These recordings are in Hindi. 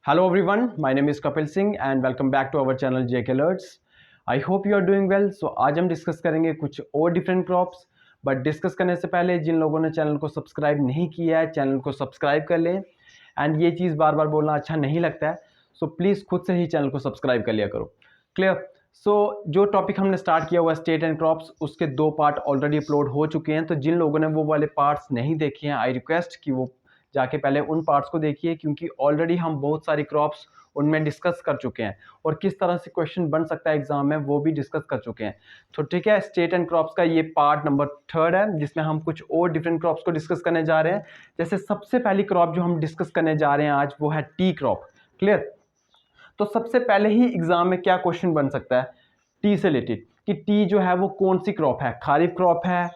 Hello everyone, my name is Kapil Singh and welcome back to our channel JK Alerts. I hope you are doing well. So आज हम डिस्कस करेंगे कुछ और डिफरेंट क्रॉप्स, बट डिस्कस करने से पहले जिन लोगों ने चैनल को सब्सक्राइब नहीं किया है चैनल को सब्सक्राइब कर लें। एंड ये चीज़ बार बार बोलना अच्छा नहीं लगता है, सो प्लीज़ खुद से ही चैनल को सब्सक्राइब कर लिया करो। क्लियर। सो जो टॉपिक हमने स्टार्ट किया हुआ स्टेट एंड क्रॉप्स, उसके 2 पार्ट ऑलरेडी अपलोड हो चुके हैं। तो जिन लोगों ने वो वाले पार्ट्स नहीं देखे हैं, आई रिक्वेस्ट कि वो जाके पहले उन पार्ट्स को देखिए, क्योंकि ऑलरेडी हम बहुत सारी क्रॉप्स उनमें डिस्कस कर चुके हैं और किस तरह से क्वेश्चन बन सकता है एग्जाम में वो भी डिस्कस कर चुके हैं। तो ठीक है, स्टेट एंड क्रॉप्स का ये पार्ट नंबर 3 है, जिसमें हम कुछ और डिफरेंट क्रॉप्स को डिस्कस करने जा रहे हैं। जैसे सबसे पहली क्रॉप जो हम डिस्कस करने जा रहे हैं आज, वो है टी क्रॉप। क्लियर। तो सबसे पहले ही एग्जाम में क्या क्वेश्चन बन सकता है टी से रिलेटेड, कि टी जो है वो कौन सी क्रॉप है, खारिफ क्रॉप है,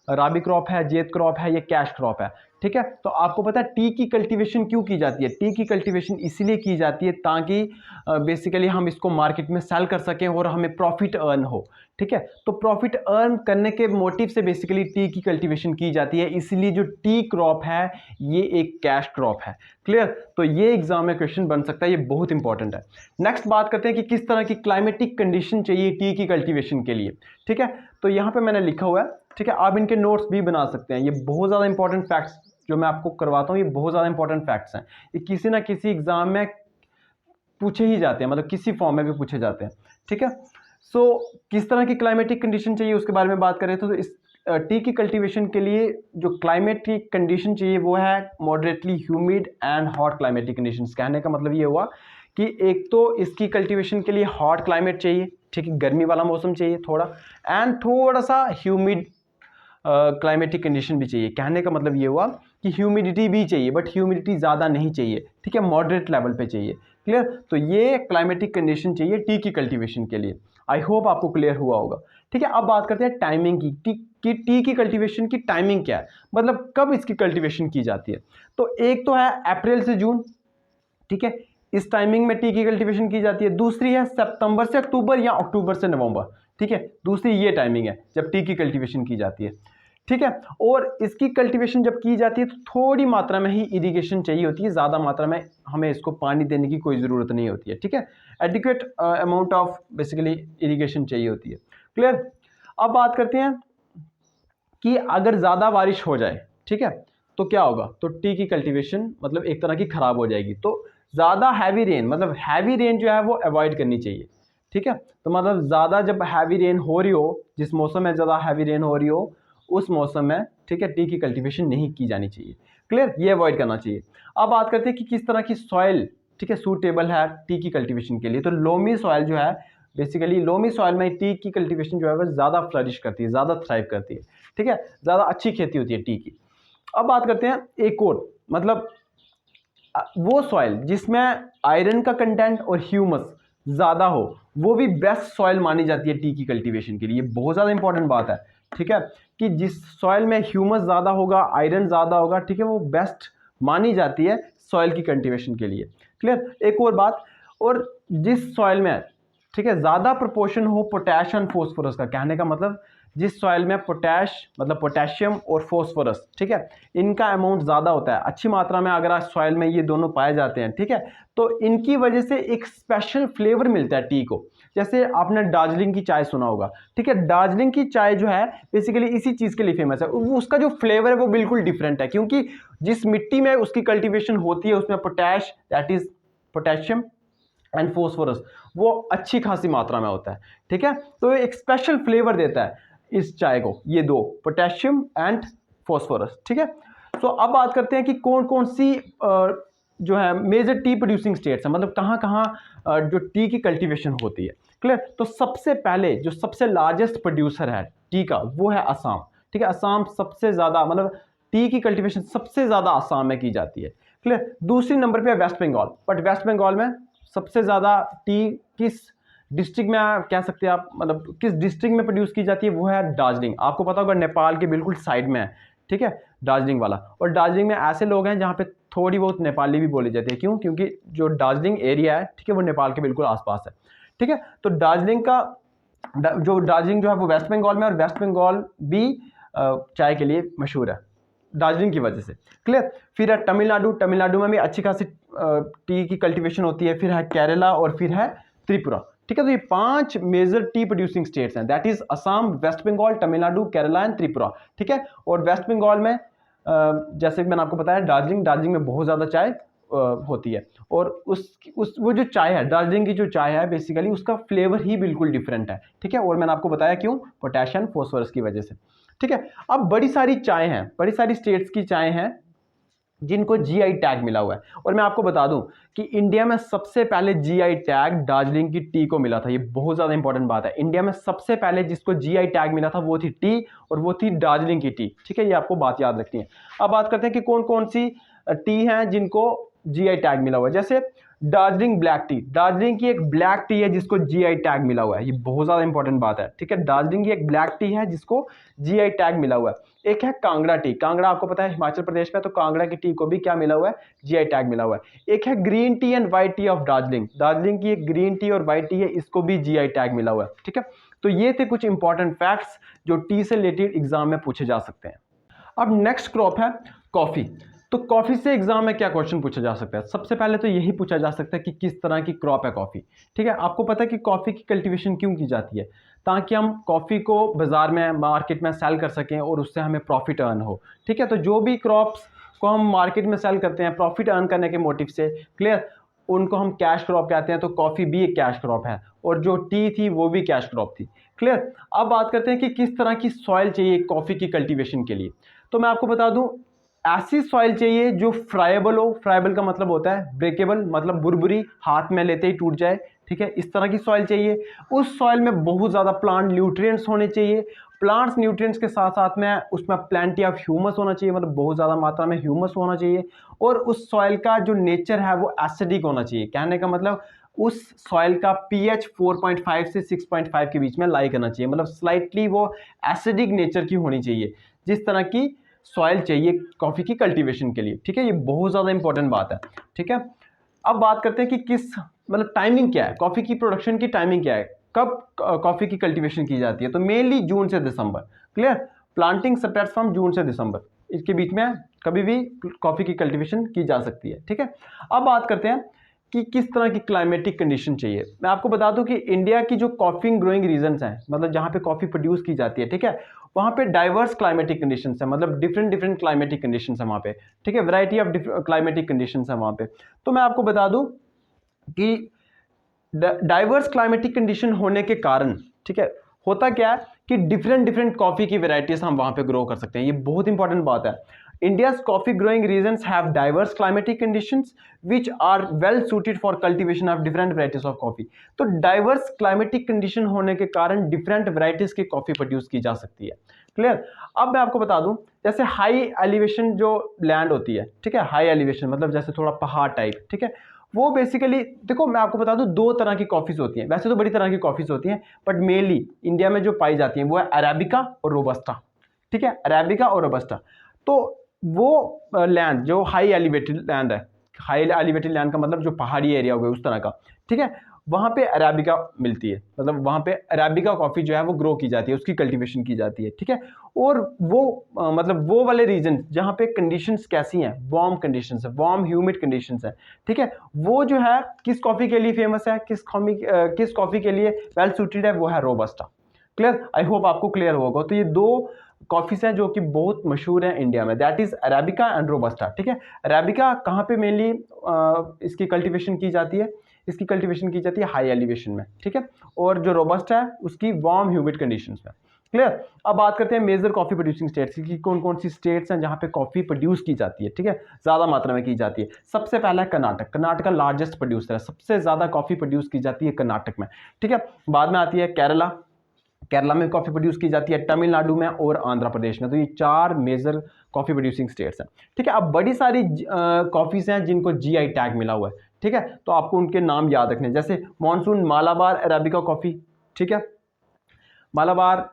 राबी क्रॉप है, जेद क्रॉप है, या कैश क्रॉप है। ठीक है, तो आपको पता है टी की कल्टीवेशन क्यों की जाती है। टी की कल्टीवेशन इसलिए की जाती है ताकि बेसिकली हम इसको मार्केट में सेल कर सकें और हमें प्रॉफिट अर्न हो। ठीक है, तो प्रॉफिट अर्न करने के मोटिव से बेसिकली टी की कल्टीवेशन की जाती है, इसलिए जो टी क्रॉप है ये एक कैश क्रॉप है। क्लियर। तो ये एग्जाम में क्वेश्चन बन सकता है, ये बहुत इंपॉर्टेंट है। नेक्स्ट बात करते हैं कि किस तरह की क्लाइमेटिक कंडीशन चाहिए टी की कल्टीवेशन के लिए। ठीक है, तो यहाँ पे मैंने लिखा हुआ है। ठीक है, आप इनके नोट्स भी बना सकते हैं। ये बहुत ज़्यादा इंपॉर्टेंट फैक्ट्स जो मैं आपको करवाता हूँ, ये बहुत ज़्यादा इंपॉर्टेंट फैक्ट्स हैं। ये किसी ना किसी एग्जाम में पूछे ही जाते हैं, मतलब किसी फॉर्म में भी पूछे जाते हैं। ठीक है, सो किस तरह की क्लाइमेटिक कंडीशन चाहिए उसके बारे में बात करें तो इस टी की कल्टीवेशन के लिए जो क्लाइमेटिक कंडीशन चाहिए वो है moderately humid and hot climatic conditions. कहने का मतलब ये हुआ कि एक तो इसकी कल्टीवेशन के लिए हॉट क्लाइमेट चाहिए, ठीक है, गर्मी वाला मौसम चाहिए थोड़ा, एंड थोड़ा सा ह्यूमिड क्लाइमेटिक कंडीशन भी चाहिए। कहने का मतलब ये हुआ कि ह्यूमिडिटी भी चाहिए, बट ह्यूमिडिटी ज़्यादा नहीं चाहिए। ठीक है, मॉडरेट लेवल पे चाहिए। क्लियर। तो ये क्लाइमेटिक कंडीशन चाहिए टी की कल्टीवेशन के लिए। आई होप आपको क्लियर हुआ होगा। ठीक है, अब बात करते हैं टाइमिंग की टी की कल्टीवेशन की टाइमिंग क्या है, मतलब कब इसकी कल्टीवेशन की जाती है। तो एक तो है अप्रैल से जून। ठीक है, इस टाइमिंग में टी की कल्टीवेशन की जाती है। दूसरी है सितंबर से अक्टूबर या अक्टूबर से नवंबर। ठीक है, दूसरी ये टाइमिंग है जब टी की कल्टीवेशन की जाती है। ठीक है, और इसकी कल्टीवेशन जब की जाती है तो थोड़ी मात्रा में ही इरिगेशन चाहिए होती है, ज़्यादा मात्रा में हमें इसको पानी देने की कोई ज़रूरत नहीं होती है। ठीक है, adequate amount of basically irrigation चाहिए होती है। क्लियर। अब बात करते हैं कि अगर ज़्यादा बारिश हो जाए, ठीक है, तो क्या होगा, तो टी की कल्टीवेशन मतलब एक तरह की ख़राब हो जाएगी। तो ज़्यादा हैवी रेन, मतलब हैवी रेन जो है वो अवॉइड करनी चाहिए। ठीक है, तो मतलब ज़्यादा जब हैवी रेन हो रही हो, जिस मौसम में ज़्यादा हैवी रेन हो रही हो उस मौसम में, ठीक है, टी की कल्टीवेशन नहीं की जानी चाहिए। क्लियर, ये अवॉइड करना चाहिए। अब बात करते हैं कि किस तरह की सॉइल, ठीक है, सूटेबल है टी की कल्टीवेशन के लिए। तो लोमी सॉइल जो है, बेसिकली लोमी सॉइल में टी की कल्टीवेशन जो है वो ज़्यादा फ्लरिश करती है, ज़्यादा थ्राइव करती है। ठीक है, ज़्यादा अच्छी खेती होती है टी की। अब बात करते हैं एक और, मतलब वो सॉइल जिसमें आयरन का कंटेंट और ह्यूमस ज़्यादा हो, वो भी बेस्ट सॉइल मानी जाती है टी की कल्टीवेशन के लिए। बहुत ज़्यादा इंपॉर्टेंट बात है। ठीक है, कि जिस सॉइल में ह्यूमस ज़्यादा होगा, आयरन ज़्यादा होगा, ठीक है, वो बेस्ट मानी जाती है सॉइल की कल्टीवेशन के लिए। क्लियर। एक और बात, और जिस सॉइल में, ठीक है, ज़्यादा प्रोपोर्शन हो पोटैश एंड फॉस्फोरस का। कहने का मतलब जिस सॉइल में पोटैश मतलब पोटेशियम और फॉस्फोरस, ठीक है, इनका अमाउंट ज़्यादा होता है, अच्छी मात्रा में अगर आज सॉइल में ये दोनों पाए जाते हैं, ठीक है, तो इनकी वजह से एक स्पेशल फ्लेवर मिलता है टी को। जैसे आपने दार्जिलिंग की चाय सुना होगा। ठीक है, दार्जिलिंग की चाय जो है बेसिकली इसी चीज़ के लिए फेमस है। उसका जो फ्लेवर है वो बिल्कुल डिफरेंट है, क्योंकि जिस मिट्टी में उसकी कल्टीवेशन होती है उसमें potash, that is potassium and phosphorus, वो अच्छी खासी मात्रा में होता है। ठीक है, तो एक स्पेशल फ्लेवर देता है इस चाय को, ये दो, पोटेशियम एंड फॉस्फोरस। ठीक है, तो अब बात करते हैं कि कौन कौन सी जो है मेजर टी प्रोड्यूसिंग स्टेट्स हैं, मतलब कहाँ कहाँ जो टी की कल्टीवेशन होती है। क्लियर। तो सबसे पहले जो सबसे लार्जेस्ट प्रोड्यूसर है टी का वो है असम। ठीक है, असम सबसे ज़्यादा, मतलब टी की कल्टीवेशन सबसे ज़्यादा असम में की जाती है। क्लियर। दूसरी नंबर पे है वेस्ट बंगाल, बट वेस्ट बंगाल में सबसे ज़्यादा टी किस डिस्ट्रिक्ट में कह सकते हैं आप, मतलब किस डिस्ट्रिक्ट में प्रोड्यूस की जाती है, वो है दार्जिलिंग। आपको पता होगा नेपाल के बिल्कुल साइड में है। ठीक है, दार्जिलिंग वाला। और दार्जिलिंग में ऐसे लोग हैं जहाँ पे थोड़ी बहुत नेपाली भी बोली जाती है। क्यों? क्योंकि जो दार्जिलिंग एरिया है, ठीक है, वो नेपाल के बिल्कुल आसपास है। ठीक है, तो दार्जिलिंग का जो दार्जिलिंग जो है वो वेस्ट बंगाल में, और वेस्ट बंगाल भी चाय के लिए मशहूर है। दार्जिलिंग की वजह से। क्लियर। फिर है तमिलनाडु, तमिलनाडु में भी अच्छी खासी टी की कल्टीवेशन होती है। फिर है केरला और फिर है त्रिपुरा। ठीक है, तो ये 5 मेजर टी प्रोड्यूसिंग स्टेट्स हैं, that is Assam, West Bengal, Tamil Nadu, Kerala and Tripura. ठीक है, और वेस्ट बंगाल में जैसे मैंने आपको बताया दार्जिलिंग में बहुत ज़्यादा चाय होती है। और वो जो चाय है, दार्जिलिंग की जो चाय है बेसिकली उसका फ्लेवर ही बिल्कुल डिफरेंट है। ठीक है, और मैंने आपको बताया क्यों, पोटेशियम फॉस्फोरस की वजह से। ठीक है, अब बड़ी सारी चाय हैं, बड़ी सारी स्टेट्स की चाय हैं जिनको जीआई टैग मिला हुआ है। और मैं आपको बता दूं कि इंडिया में सबसे पहले जीआई टैग दार्जिलिंग की टी को मिला था। ये बहुत ज़्यादा इंपॉर्टेंट बात है। इंडिया में सबसे पहले जिसको जीआई टैग मिला था वो थी टी, और वो थी दार्जिलिंग की टी। ठीक है, ये आपको बात याद रखनी है। अब बात करते हैं कि कौन कौन सी टी हैं जिनको जीआई टैग मिला हुआ है। जैसे दार्जिलिंग ब्लैक टी, दार्जिलिंग की एक ब्लैक टी है जिसको जीआई टैग मिला हुआ है। ये बहुत ज़्यादा इंपॉर्टेंट बात है। ठीक है, दार्जिलिंग की एक ब्लैक टी है जिसको जीआई टैग मिला हुआ है। एक है कांगड़ा टी, कांगड़ा आपको पता है हिमाचल प्रदेश में, तो कांगड़ा की टी को भी क्या मिला हुआ है, जीआई टैग मिला हुआ है। एक है green tea and white T of Darjeeling, Darjeeling की एक ग्रीन टी और व्हाइट टी है, इसको भी जीआई टैग मिला हुआ है। ठीक है, तो ये थे कुछ इंपॉर्टेंट फैक्ट्स जो टी से रिलेटेड एग्जाम में पूछे जा सकते हैं। अब नेक्स्ट क्रॉप है कॉफी। तो कॉफी से एग्जाम में क्या क्वेश्चन पूछा जा सकता है, सबसे पहले तो यही पूछा जा सकता है कि किस तरह की क्रॉप है कॉफी। ठीक है, आपको पता है कि कॉफी की कल्टीवेशन क्यों की जाती है, ताकि हम कॉफी को बाजार में मार्केट में सेल कर सकें और उससे हमें प्रॉफिट अर्न हो। ठीक है, तो जो भी क्रॉप्स को हम मार्केट में सेल करते हैं प्रॉफिट अर्न करने के मोटिव से, क्लियर, उनको हम कैश क्रॉप कहते हैं। तो कॉफी भी एक कैश क्रॉप है, और जो टी थी वो भी कैश क्रॉप थी। क्लियर। अब बात करते हैं कि किस तरह की सॉइल चाहिए कॉफी की कल्टीवेशन के लिए। तो मैं आपको बता दूं, ऐसी सॉइल चाहिए जो फ्राइबल हो। फ्राइबल का मतलब होता है ब्रेकेबल, मतलब बुरबुरी, हाथ में लेते ही टूट जाए। ठीक है, इस तरह की सॉइल चाहिए। उस सॉइल में बहुत ज़्यादा प्लांट न्यूट्रिएंट्स होने चाहिए। प्लांट्स न्यूट्रिएंट्स के साथ साथ में उसमें प्लेंटी ऑफ ह्यूमस होना चाहिए, मतलब बहुत ज़्यादा मात्रा में ह्यूमस होना चाहिए। और उस सॉइल का जो नेचर है वो एसिडिक होना चाहिए। कहने का मतलब उस सॉइल का पीएच 4.5 से 6.5 के बीच में लाई करना चाहिए, मतलब स्लाइटली वो एसिडिक नेचर की होनी चाहिए, जिस तरह की सॉइल चाहिए कॉफ़ी की कल्टीवेशन के लिए। ठीक है, ये बहुत ज़्यादा इंपॉर्टेंट बात है। ठीक है, अब बात करते हैं कि किस मतलब टाइमिंग क्या है, कॉफ़ी की प्रोडक्शन की टाइमिंग क्या है, कब कॉफ़ी की कल्टीवेशन की जाती है। तो मेनली जून से दिसंबर। Clear, planting starts from June से दिसंबर, इसके बीच में कभी भी कॉफ़ी की कल्टीवेशन की जा सकती है। ठीक है, अब बात करते हैं कि किस तरह की क्लाइमेटिक कंडीशन चाहिए। मैं आपको बता दूं कि इंडिया की जो कॉफ़ी ग्रोइंग रीजन्स हैं, मतलब जहाँ पे कॉफ़ी प्रोड्यूस की जाती है, ठीक है, वहाँ पे डाइवर्स क्लाइमेटिक कंडीशंस हैं, मतलब डिफरेंट क्लाइमेटिक कंडीशंस हैं वहाँ पे। ठीक है, वैरायटी ऑफ क्लाइमेटिक कंडीशंस हैं वहाँ पे। तो मैं आपको बता दूं कि डाइवर्स क्लाइमेटिक कंडीशन होने के कारण, ठीक है, होता क्या है कि डिफरेंट कॉफ़ी की वेराइटीज हम वहाँ पे ग्रो कर सकते हैं। ये बहुत इंपॉर्टेंट बात है। India's coffee growing regions have diverse climatic conditions which are well suited for cultivation of different varieties of coffee. तो diverse climatic condition होने के कारण different varieties की coffee produce की जा सकती है। क्लियर। अब मैं आपको बता दूं, जैसे हाई एलिवेशन जो लैंड होती है, ठीक है, हाई एलिवेशन मतलब जैसे थोड़ा पहाड़ टाइप, ठीक है, वो बेसिकली देखो मैं आपको बता दूं दो तरह की कॉफ़ीज होती हैं। वैसे तो बड़ी तरह की कॉफ़ीज होती हैं, बट मेनली इंडिया में जो पाई जाती हैं वो है अरेबिका और रोबस्टा। ठीक है, अरेबिका और रोबस्टा। तो वो लैंड जो हाई एलिवेटेड लैंड है, हाई एलिवेटेड लैंड का मतलब जो पहाड़ी एरिया हो गया उस तरह का, ठीक है, वहाँ पे अरेबिका मिलती है, मतलब वहाँ पे अरेबिका कॉफ़ी जो है वो ग्रो की जाती है, उसकी कल्टीवेशन की जाती है। ठीक है, और वो मतलब वो वाले रीजन जहाँ पे कंडीशंस कैसी हैं, वार्म कंडीशंस है, वार्म ह्यूमिड कंडीशंस है, ठीक है, वो जो है किस कॉफ़ी के लिए फेमस है, किस कॉफ़ी के लिए वेल सूटेड है, वो है रोबस्टा। क्लियर, आई होप आपको क्लियर होगा। तो ये दो कॉफ़ीज हैं जो कि बहुत मशहूर हैं इंडिया में, that is arabica and robusta. ठीक है, अरेबिका कहाँ पे मेनली इसकी कल्टीवेशन की जाती है, इसकी कल्टीवेशन की जाती है हाई एलिवेशन में। ठीक है, और जो रोबस्टा है उसकी वार्म ह्यूमिड कंडीशंस में। क्लियर। अब बात करते हैं मेजर कॉफ़ी प्रोड्यूसिंग स्टेट्स की, कौन कौन सी स्टेट्स हैं जहाँ पे कॉफ़ी प्रोड्यूस की जाती है, ठीक है, ज़्यादा मात्रा में की जाती है। सबसे पहला है कर्नाटक, कर्नाटक का लार्जेस्ट प्रोड्यूसर है, सबसे ज़्यादा कॉफ़ी प्रोड्यूस की जाती है कर्नाटक में। ठीक है, बाद में आती है केरला, केरला में कॉफ़ी प्रोड्यूस की जाती है, तमिलनाडु में और आंध्र प्रदेश में। तो ये चार मेजर कॉफ़ी प्रोड्यूसिंग स्टेट्स हैं। ठीक है, अब बड़ी सारी कॉफ़ीज़ हैं जिनको जीआई टैग मिला हुआ है। ठीक है, तो आपको उनके नाम याद रखने, जैसे मॉनसून मालाबार अरेबिका कॉफ़ी, ठीक है, मालाबार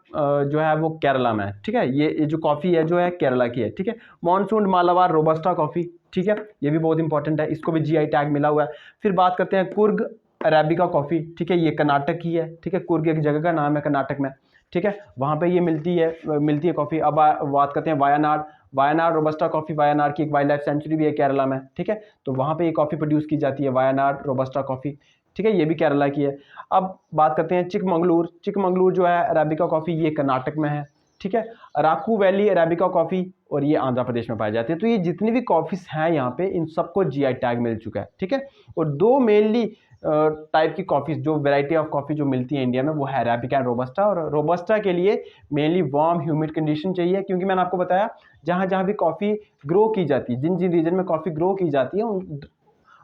जो है वो केरला में है। ठीक है, ये जो कॉफ़ी है जो है केरला की है। ठीक है, मॉनसून मालाबार रोबस्टा कॉफ़ी, ठीक है, ये भी बहुत इंपॉर्टेंट है, इसको भी जीआई टैग मिला हुआ है। फिर बात करते हैं कुर्ग अरेबिका कॉफ़ी, ठीक है, ये कर्नाटक की है। ठीक है, कुर्ग एक जगह का नाम है कर्नाटक में। ठीक है, वहाँ पे ये मिलती है कॉफ़ी। अब बात करते हैं वायनाड, वायनाड रोबस्टा कॉफ़ी, वायनाड की एक वाइल्ड लाइफ सेंचुरी भी है केरला में, ठीक है, तो वहाँ पे ये कॉफ़ी प्रोड्यूस की जाती है, वायनाड रोबस्टा कॉफ़ी, ठीक है, ये भी केरला की है। अब बात करते हैं चिकमंगलूर। चिकमंगलूर जो है अरेबिका कॉफ़ी, ये कर्नाटक में है, ठीक है। अराकू वैली अरेबिका कॉफ़ी, और ये आंध्र प्रदेश में पाई जाती है। तो ये जितनी भी कॉफ़ीज़ हैं यहाँ पे, इन सबको जीआई टैग मिल चुका है, ठीक है। और दो मेनली टाइप की कॉफ़ीज़, जो वैरायटी ऑफ कॉफ़ी जो मिलती है इंडिया में, वो है अरेबिका एंड रोबस्टा। और रोबस्टा के लिए मेनली वार्म ह्यूमिड कंडीशन चाहिए, क्योंकि मैंने आपको बताया जहाँ जहाँ भी कॉफ़ी ग्रो की जाती है, जिन जिन रीजन में कॉफ़ी ग्रो की जाती है,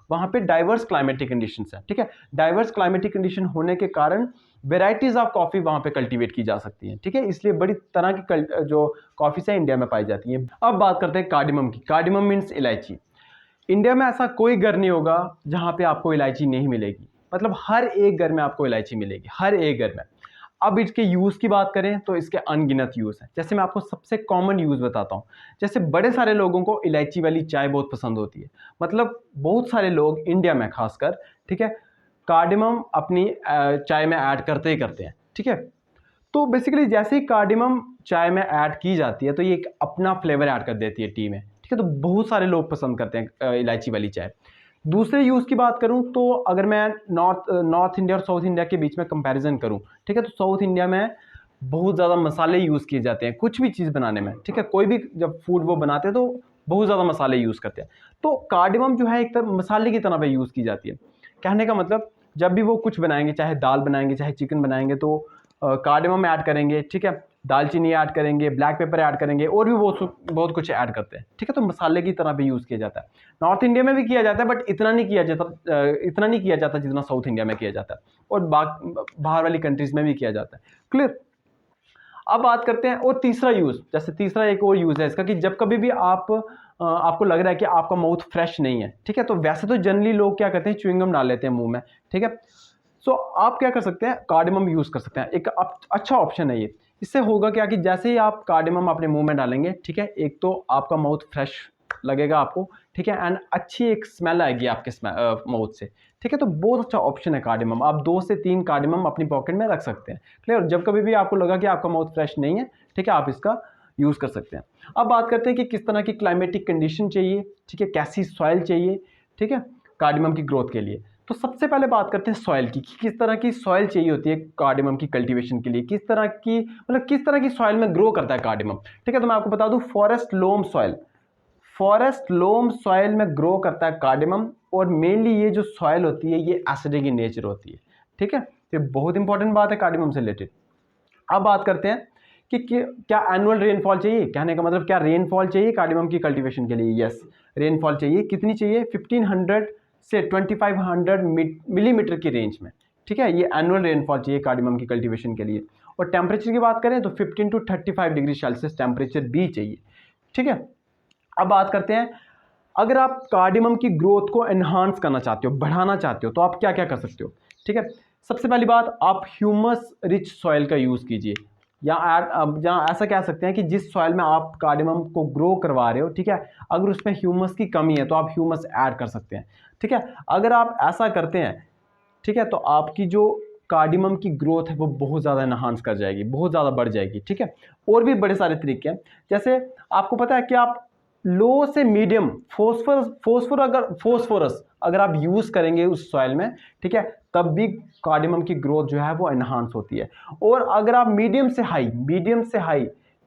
वहाँ पे डाइवर्स क्लाइमेटिक कंडीशंस हैं, ठीक है। डाइवर्स क्लाइमेटिक कंडीशन होने के कारण वेराइटीज़ ऑफ कॉफ़ी वहाँ पे कल्टीवेट की जा सकती हैं, ठीक है। इसलिए बड़ी तरह की जो कॉफ़ीज़ हैं इंडिया में पाई जाती हैं। अब बात करते हैं कार्डिमम की। कार्डिमम मीन्स इलायची। इंडिया में ऐसा कोई घर नहीं होगा जहाँ पे आपको इलायची नहीं मिलेगी, मतलब हर एक घर में आपको इलायची मिलेगी, हर एक घर में। अब इसके यूज़ की बात करें तो इसके अनगिनत यूज़ हैं। जैसे मैं आपको सबसे कॉमन यूज़ बताता हूँ। जैसे बड़े सारे लोगों को इलायची वाली चाय बहुत पसंद होती है, मतलब बहुत सारे लोग इंडिया में खासकर, ठीक है, कार्डिमम अपनी चाय में ऐड करते ही करते हैं, ठीक है। तो बेसिकली जैसे ही कार्डिमम चाय में ऐड की जाती है तो ये एक अपना फ्लेवर ऐड कर देती है टी में, ठीक है। तो बहुत सारे लोग पसंद करते हैं इलायची वाली चाय। दूसरे यूज़ की बात करूं तो अगर मैं नॉर्थ इंडिया और साउथ इंडिया के बीच में कंपैरिजन करूं, ठीक है, तो साउथ इंडिया में बहुत ज़्यादा मसाले यूज़ किए जाते हैं कुछ भी चीज़ बनाने में, ठीक है। कोई भी जब फूड वो बनाते हैं तो बहुत ज़्यादा मसाले यूज़ करते हैं। तो कार्डिमम जो है एक तरह मसाले की तरह पे यूज़ की जाती है। कहने का मतलब जब भी वो कुछ बनाएंगे, चाहे दाल बनाएंगे चाहे चिकन बनाएंगे, तो कार्डिमम ऐड करेंगे, ठीक है, दालचीनी ऐड करेंगे, ब्लैक पेपर ऐड करेंगे, और भी बहुत कुछ ऐड करते हैं, ठीक है। तो मसाले की तरह भी यूज़ किया जाता है। नॉर्थ इंडिया में भी किया जाता है, बट इतना नहीं किया जाता जितना साउथ इंडिया में किया जाता है, और बाहर वाली कंट्रीज़ में भी किया जाता है। क्लियर। अब बात करते हैं और तीसरा यूज़, जैसे तीसरा एक और यूज़ है इसका कि जब कभी भी आपको लग रहा है कि आपका माउथ फ्रेश नहीं है, ठीक है, तो वैसे तो जनरली लोग क्या करते हैं, च्युइंगम डाल लेते हैं मुंह में, ठीक है। सो आप क्या कर सकते हैं, कार्डिमम यूज़ कर सकते हैं। एक अच्छा ऑप्शन है ये। इससे होगा क्या कि जैसे ही आप कार्डिमम अपने मुंह में डालेंगे, ठीक है, एक तो आपका माउथ फ्रेश लगेगा आपको, ठीक है, एंड अच्छी एक स्मेल आएगी आपके माउथ से, ठीक है। तो बहुत अच्छा ऑप्शन है कार्डिमम। आप 2 से 3 कार्डिमम अपनी पॉकेट में रख सकते हैं। क्लियर। जब कभी भी आपको लगा कि आपका माउथ फ्रेश नहीं है, ठीक है, आप इसका यूज़ कर सकते हैं। अब बात करते हैं कि किस तरह की क्लाइमेटिक कंडीशन चाहिए, ठीक है, कैसी सॉइल चाहिए, ठीक है, कार्डिमम की ग्रोथ के लिए। तो सबसे पहले बात करते हैं सॉइल की, कि किस तरह की सॉइल चाहिए होती है कार्डिमम की कल्टीवेशन के लिए, किस तरह की सॉइल में ग्रो करता है कार्डिमम, ठीक है। तो मैं आपको बता दूं, फॉरेस्ट लोम सॉइल में ग्रो करता है कार्डिमम, और मेनली ये जो सॉइल होती है ये एसिडिक इन नेचर होती है, ठीक है। तो ये बहुत इंपॉर्टेंट बात है कार्डिमम से रिलेटेड। अब बात करते हैं कि क्या एनुअल रेनफॉल चाहिए। कहने का मतलब क्या रेनफॉल चाहिए कार्डिमम की कल्टीवेशन के लिए। यस, रेनफॉल चाहिए। कितनी चाहिए, 1500 से 2500 मिलीमीटर की रेंज में, ठीक है, ये एनुअल रेनफॉल चाहिए कार्डिमम की कल्टीवेशन के लिए। और टेम्परेचर की बात करें तो 15 to 35 डिग्री सेल्सियस टेम्परेचर भी चाहिए, ठीक है। अब बात करते हैं, अगर आप कार्डिमम की ग्रोथ को एनहांस करना चाहते हो, बढ़ाना चाहते हो, तो आप क्या क्या कर सकते हो, ठीक है। सबसे पहली बात, आप ह्यूमस रिच सॉइल का यूज़ कीजिए, या जहाँ ऐसा कह सकते हैं कि जिस सॉइल में आप कार्डिमम को ग्रो करवा रहे हो, ठीक है, अगर उसमें ह्यूमस की कमी है तो आप ह्यूमस ऐड कर सकते हैं, ठीक है। अगर आप ऐसा करते हैं, ठीक है, तो आपकी जो कार्डिमम की ग्रोथ है वो बहुत ज़्यादा एनहांस कर जाएगी, बहुत ज़्यादा बढ़ जाएगी, ठीक है। और भी बड़े सारे तरीके हैं, जैसे आपको पता है कि आप लो से मीडियम फोस्फोरस अगर आप यूज़ करेंगे उस सॉइल में, ठीक है, तब भी कार्डिमम की ग्रोथ जो है वो एनहांस होती है। और अगर आप मीडियम से हाई,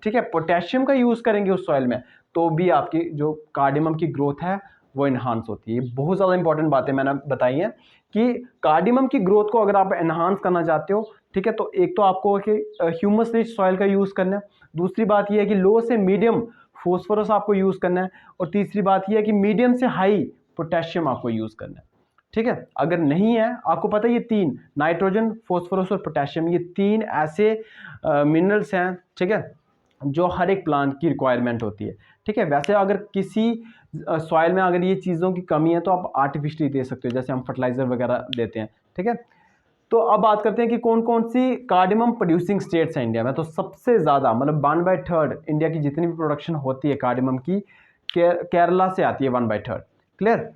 ठीक है, पोटेशियम का यूज़ करेंगे उस सॉइल में, तो भी आपकी जो कार्डिमम की ग्रोथ है वो एनहांस होती है। बहुत ज़्यादा इंपॉर्टेंट बातें मैंने बताई हैं कि कार्डिमम की ग्रोथ को अगर आप एनहांस करना चाहते हो, ठीक है, तो एक तो आपको कि ह्यूमस रिच सॉइल का यूज़ करना है। दूसरी बात यह है कि लो से मीडियम फोस्फोरस आपको यूज़ करना है। और तीसरी बात यह है कि मीडियम से हाई पोटेशियम आपको यूज़ करना है, ठीक है। अगर नहीं है, आपको पता है ये तीन, नाइट्रोजन, फोस्फोरस और पोटेशियम, ये तीन ऐसे मिनरल्स हैं, ठीक है, जो हर एक प्लांट की रिक्वायरमेंट होती है, ठीक है। वैसे अगर किसी सॉइल में अगर ये चीज़ों की कमी है तो आप आर्टिफिशियली दे सकते हो, जैसे हम फर्टिलाइज़र वगैरह देते हैं, ठीक है। तो अब बात करते हैं कि कौन कौन सी कार्डिमम प्रोड्यूसिंग स्टेट्स हैं इंडिया में। तो सबसे ज़्यादा मतलब 1/3 इंडिया की जितनी भी प्रोडक्शन होती है कार्डिमम की, केरला से आती है 1/3। क्लियर।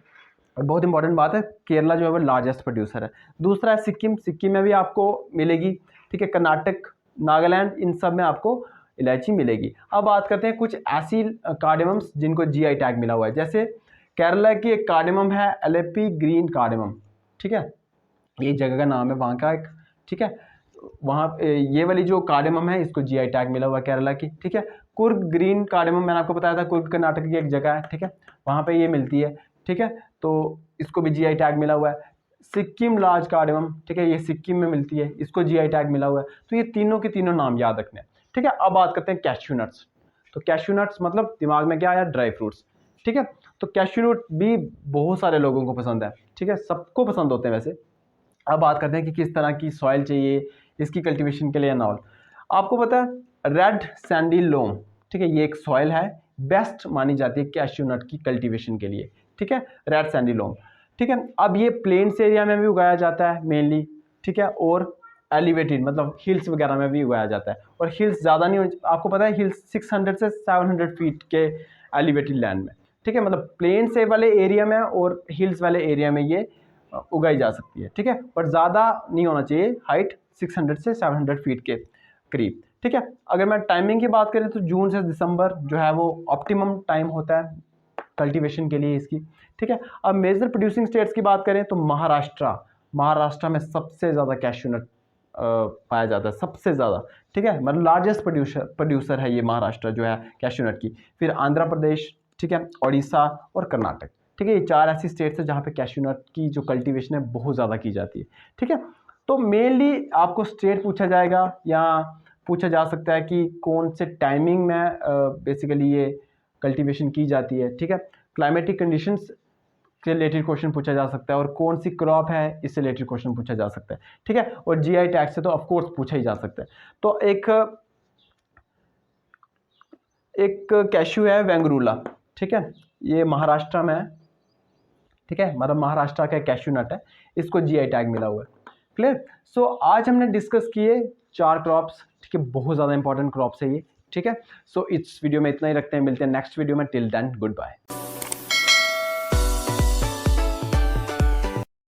बहुत इंपॉर्टेंट बात है, केरला जो है वो लार्जेस्ट प्रोड्यूसर है। दूसरा है सिक्किम में भी आपको मिलेगी, ठीक है। कर्नाटक, नागालैंड, इन सब में आपको इलायची मिलेगी। अब बात करते हैं कुछ ऐसी कार्डेमम्स जिनको जीआई टैग मिला हुआ है। जैसे केरला की एक कार्डेमम है एलेपी ग्रीन कार्डेमम, ठीक है, ये जगह का नाम है वहाँ का एक, ठीक है। वहाँ ये वाली जो कार्डेमम है इसको जीआई टैग मिला हुआ है केरला की, ठीक है। कुर्ग ग्रीन कार्डेमम मैंने आपको बताया था, कुर्ग कर्नाटक की एक जगह है, ठीक है, वहाँ पे ये मिलती है, ठीक है, तो इसको भी जीआई टैग मिला हुआ है। सिक्किम लार्ज कार्डेमम, ठीक है, ये सिक्किम में मिलती है, इसको जीआई टैग मिला हुआ है। तो ये तीनों के तीनों नाम याद रखने हैं, ठीक है। अब बात करते हैं कैश्यू नट्स। तो कैश्यू नट्स मतलब दिमाग में क्या आया, ड्राई फ्रूट्स, ठीक है। तो कैश्यू नट भी बहुत सारे लोगों को पसंद है, ठीक है, सबको पसंद होते हैं वैसे। अब बात करते हैं कि किस तरह की सॉइल चाहिए इसकी कल्टीवेशन के लिए एंड ऑल। आपको पता है रेड सैंडी लोम, ठीक है, ये एक सॉइल है, बेस्ट मानी जाती है कैश्यू नट की कल्टीवेशन के लिए, ठीक है, रेड सैंडी लोम, ठीक है। अब ये प्लेन्स एरिया में भी उगाया जाता है मेनली, ठीक है, और एलिवेटेड मतलब हिल्स वगैरह में भी उगाया जाता है। और हिल्स ज़्यादा नहीं, आपको पता है हिल्स 600 से 700 फीट के एलिवेटेड लैंड में, ठीक है, मतलब प्लेन से वाले एरिया में और हिल्स वाले एरिया में ये उगाई जा सकती है, ठीक है, पर ज़्यादा नहीं होना चाहिए, हाइट 600 से 700 फीट के करीब, ठीक है। अगर मैं टाइमिंग की बात करें तो जून से दिसंबर जो है वो ऑप्टिमम टाइम होता है कल्टीवेशन के लिए इसकी, ठीक है। अब मेजर प्रोड्यूसिंग स्टेट्स की बात करें तो महाराष्ट्र में सबसे ज़्यादा कैश्यू नट पाया जाता है, सबसे ज़्यादा, ठीक है, मतलब लार्जेस्ट प्रोड्यूसर है ये महाराष्ट्र जो है कैश्यू नट की। फिर आंध्र प्रदेश, ठीक है, उड़ीसा और कर्नाटक, ठीक है, ये 4 ऐसी स्टेट्स है जहाँ पे कैश्यू नट की जो कल्टीवेशन है बहुत ज़्यादा की जाती है, ठीक है। तो मेनली आपको स्टेट पूछा जाएगा या पूछा जा सकता है कि कौन से टाइमिंग में बेसिकली ये कल्टीवेशन की जाती है, ठीक है। क्लाइमेटिक कंडीशंस से रिलेटेड क्वेश्चन पूछा जा सकता है, और कौन सी क्रॉप है इससे रिलेटेड क्वेश्चन पूछा जा सकता है, ठीक है। और जीआई टैग से तो ऑफकोर्स पूछा ही जा सकता है। तो एक कैश्यू है वेंगरूला, ठीक है, ये महाराष्ट्र में है, ठीक है, मतलब महाराष्ट्र का कैश्यू नट है, इसको जीआई टैग मिला हुआ है। क्लियर। सो आज हमने डिस्कस किए 4 क्रॉप्स, ठीक है, बहुत ज़्यादा इंपॉर्टेंट क्रॉप्स है ये, ठीक है। सो इस वीडियो में इतना ही रखते हैं, मिलते हैं नेक्स्ट वीडियो में, टिल देन गुड बाय।